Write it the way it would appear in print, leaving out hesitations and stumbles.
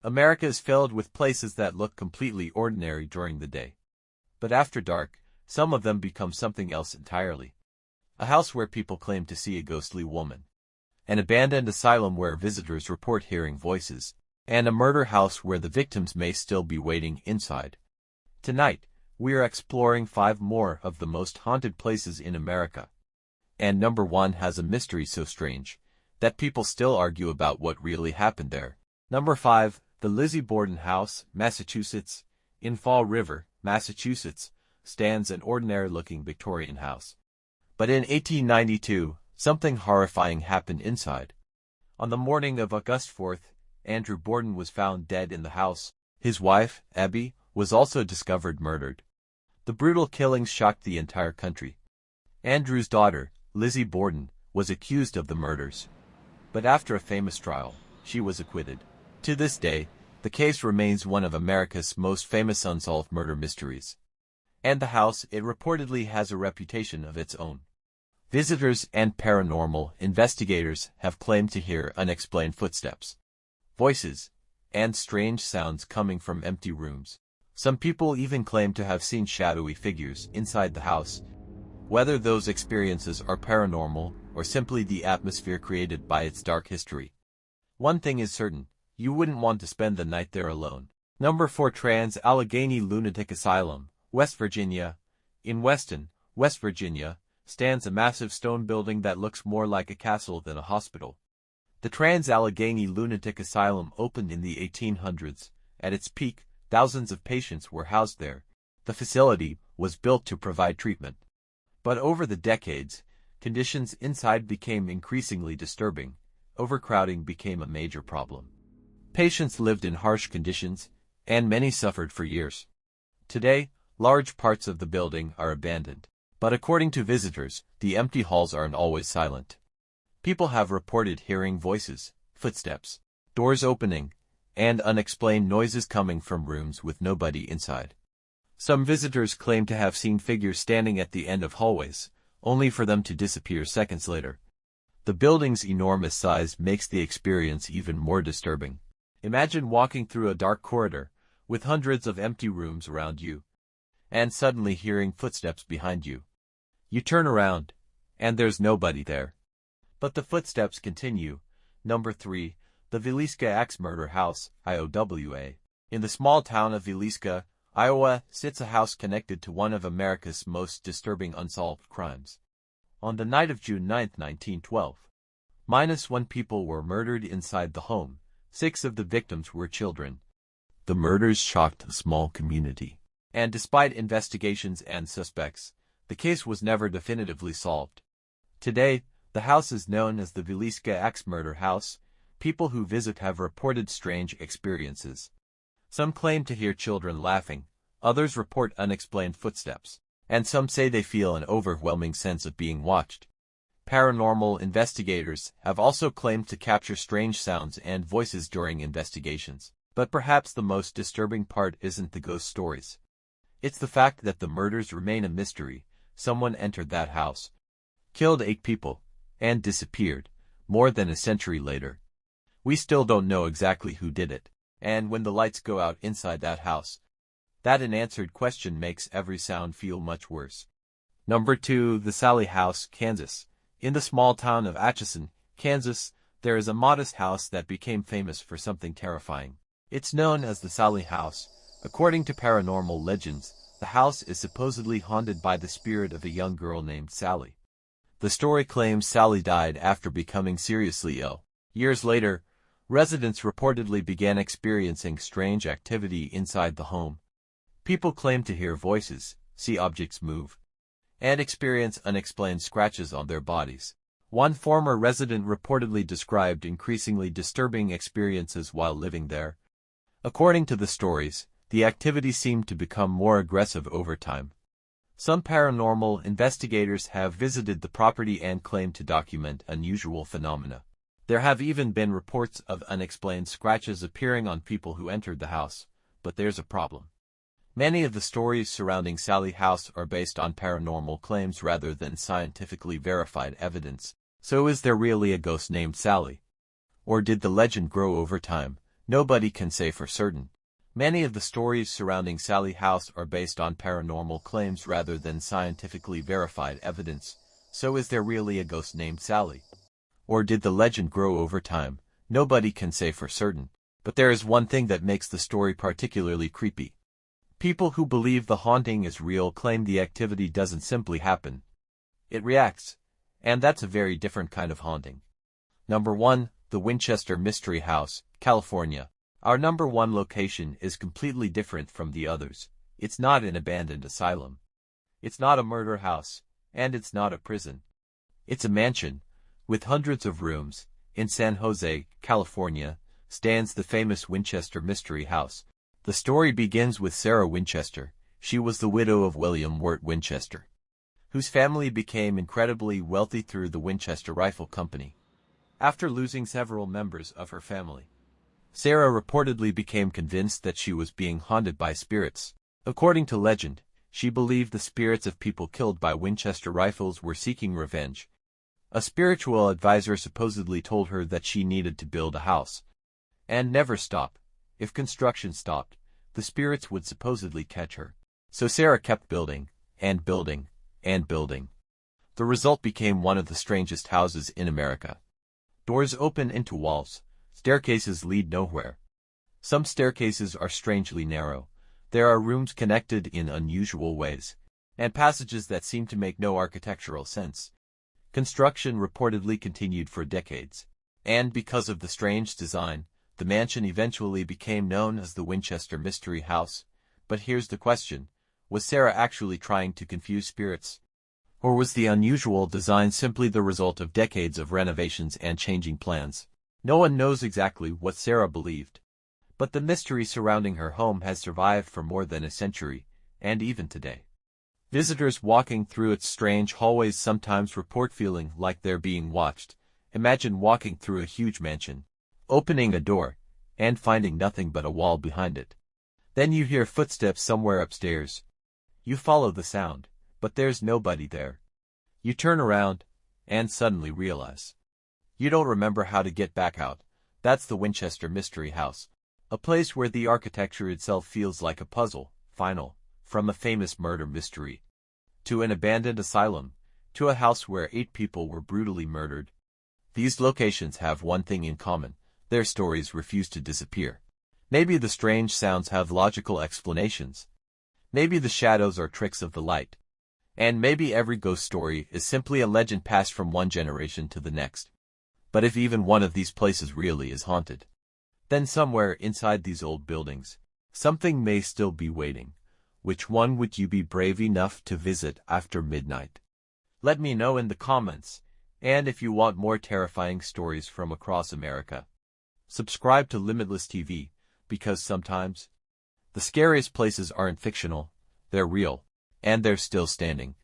America is filled with places that look completely ordinary during the day. But after dark, some of them become something else entirely. A house where people claim to see a ghostly woman. An abandoned asylum where visitors report hearing voices. And a murder house where the victims may still be waiting inside. Tonight, we are exploring 5 more of the most haunted places in America. And number 1 has a mystery so strange that people still argue about what really happened there. Number 5, the Lizzie Borden House, Massachusetts. In Fall River, Massachusetts, stands an ordinary-looking Victorian house. But in 1892, something horrifying happened inside. On the morning of August 4th, Andrew Borden was found dead in the house. His wife, Abby, was also discovered murdered. The brutal killings shocked the entire country. Andrew's daughter, Lizzie Borden, was accused of the murders. But after a famous trial, she was acquitted. To this day, the case remains one of America's most famous unsolved murder mysteries. And the house, it reportedly has a reputation of its own. Visitors and paranormal investigators have claimed to hear unexplained footsteps, voices, and strange sounds coming from empty rooms. Some people even claim to have seen shadowy figures inside the house. Whether those experiences are paranormal or simply the atmosphere created by its dark history. One thing is certain, you wouldn't want to spend the night there alone. Number 4, Trans-Allegheny Lunatic Asylum, West Virginia. In Weston, West Virginia, stands a massive stone building that looks more like a castle than a hospital. The Trans-Allegheny Lunatic Asylum opened in the 1800s. At its peak, thousands of patients were housed there. The facility was built to provide treatment. But over the decades, conditions inside became increasingly disturbing. Overcrowding became a major problem. Patients lived in harsh conditions, and many suffered for years. Today, large parts of the building are abandoned. But according to visitors, the empty halls aren't always silent. People have reported hearing voices, footsteps, doors opening, and unexplained noises coming from rooms with nobody inside. Some visitors claim to have seen figures standing at the end of hallways, only for them to disappear seconds later. The building's enormous size makes the experience even more disturbing. Imagine walking through a dark corridor, with hundreds of empty rooms around you, and suddenly hearing footsteps behind you. You turn around, and there's nobody there. But the footsteps continue. Number 3, the Villisca Axe Murder House, Iowa. In the small town of Villisca, Iowa, sits a house connected to one of America's most disturbing unsolved crimes. On the night of June 9, 1912, -1 people were murdered inside the home. 6 of the victims were children. The murders shocked a small community. And despite investigations and suspects, the case was never definitively solved. Today, the house is known as the Villisca Axe Murder House. People who visit have reported strange experiences. Some claim to hear children laughing, others report unexplained footsteps, and some say they feel an overwhelming sense of being watched. Paranormal investigators have also claimed to capture strange sounds and voices during investigations. But perhaps the most disturbing part isn't the ghost stories. It's the fact that the murders remain a mystery. Someone entered that house, killed 8 people, and disappeared, more than a century later. We still don't know exactly who did it, and when the lights go out inside that house, that unanswered question makes every sound feel much worse. Number 2, the Sallie House, Kansas. In the small town of Atchison, Kansas, there is a modest house that became famous for something terrifying. It's known as the Sallie House. According to paranormal legends, the house is supposedly haunted by the spirit of a young girl named Sallie. The story claims Sallie died after becoming seriously ill. Years later, residents reportedly began experiencing strange activity inside the home. People claim to hear voices, see objects move, and experience unexplained scratches on their bodies. One former resident reportedly described increasingly disturbing experiences while living there. According to the stories, the activity seemed to become more aggressive over time. Some paranormal investigators have visited the property and claim to document unusual phenomena. There have even been reports of unexplained scratches appearing on people who entered the house, but there's a problem. Many of the stories surrounding Sallie House are based on paranormal claims rather than scientifically verified evidence. So is there really a ghost named Sallie? Or did the legend grow over time, nobody can say for certain. Many of the stories surrounding Sallie House are based on paranormal claims rather than scientifically verified evidence. So is there really a ghost named Sallie? Or did the legend grow over time? Nobody can say for certain. But there is one thing that makes the story particularly creepy. People who believe the haunting is real claim the activity doesn't simply happen. It reacts. And that's a very different kind of haunting. Number 1. The Winchester Mystery House, California. Our number 1 location is completely different from the others. It's not an abandoned asylum. It's not a murder house. And it's not a prison. It's a mansion, with hundreds of rooms. In San Jose, California, stands the famous Winchester Mystery House. The story begins with Sarah Winchester. She was the widow of William Wirt Winchester, whose family became incredibly wealthy through the Winchester Rifle Company. After losing several members of her family, Sarah reportedly became convinced that she was being haunted by spirits. According to legend, she believed the spirits of people killed by Winchester rifles were seeking revenge. A spiritual advisor supposedly told her that she needed to build a house and never stop. If construction stopped, the spirits would supposedly catch her. So Sarah kept building, and building, and building. The result became one of the strangest houses in America. Doors open into walls. Staircases lead nowhere. Some staircases are strangely narrow. There are rooms connected in unusual ways, and passages that seem to make no architectural sense. Construction reportedly continued for decades, and because of the strange design, the mansion eventually became known as the Winchester Mystery House. But here's the question: was Sarah actually trying to confuse spirits? Or was the unusual design simply the result of decades of renovations and changing plans? No one knows exactly what Sarah believed, but the mystery surrounding her home has survived for more than a century, and even today. Visitors walking through its strange hallways sometimes report feeling like they're being watched. Imagine walking through a huge mansion, opening a door, and finding nothing but a wall behind it. Then you hear footsteps somewhere upstairs. You follow the sound, but there's nobody there. You turn around, and suddenly realize you don't remember how to get back out. That's the Winchester Mystery House, a place where the architecture itself feels like a puzzle. Final, from a famous murder mystery, to an abandoned asylum, to a house where 8 people were brutally murdered. These locations have one thing in common: their stories refuse to disappear. Maybe the strange sounds have logical explanations. Maybe the shadows are tricks of the light. And maybe every ghost story is simply a legend passed from one generation to the next. But if even one of these places really is haunted, then somewhere inside these old buildings, something may still be waiting. Which one would you be brave enough to visit after midnight? Let me know in the comments, and if you want more terrifying stories from across America, subscribe to Limitless TV, because sometimes the scariest places aren't fictional, they're real, and they're still standing.